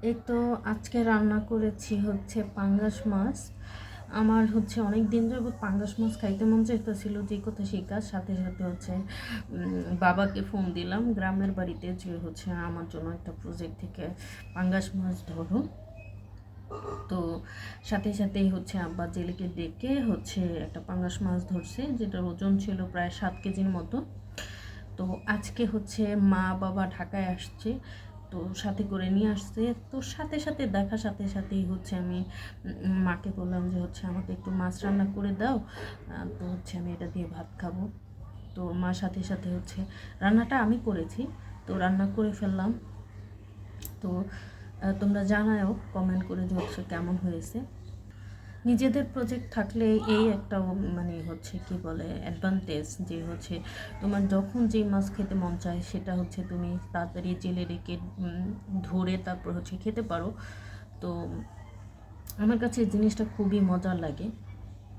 এই তো আজকে রান্না করেছি হচ্ছে পাঙ্গাস মাছ। আমার হচ্ছে অনেক দিন যাবত পাঙ্গাস মাছ খাইতে মন চাইতেছিল, যে কথা সেই কাজ। সাথে সাথে হচ্ছে বাবাকে ফোন দিলাম গ্রামের বাড়িতে, যে হচ্ছে আমার জন্য একটা প্রজেক্ট থেকে পাঙ্গাস মাছ ধরো। তো সাথে সাথেই হচ্ছে আব্বা জেলেকে ডেকে হচ্ছে একটা পাঙ্গাস মাছ ধরছে, যেটার ওজন ছিল প্রায় 7 কেজির মতো। তো আজকে হচ্ছে মা বাবা ঢাকায় আসছে, তো সাথে করে নিয়ে আসছে। তো সাথে সাথে দেখার সাথে সাথেই হচ্ছে আমি মাকে বললাম যে হচ্ছে আমাকে একটু মাছ রান্না করে দাও, তো হচ্ছে আমি এটা দিয়ে ভাত খাবো। তো মার সাথে সাথে হচ্ছে রান্নাটা আমি করেছি, তো রান্না করে ফেললাম। তো তোমরা জানাও কমেন্ট করে যে হচ্ছে কেমন হয়েছে। নিজেদের প্রজেক্ট থাকলে এই একটা মানে হচ্ছে কি বলে অ্যাডভান্টেজ, যে হচ্ছে তোমার যখন যেই মাছ খেতে মন চায় সেটা হচ্ছে তুমি তাড়াতাড়ি জেলে রেখে ধরে তারপর হচ্ছে খেতে পারো। তো আমার কাছে এই জিনিসটা খুবই মজার লাগে।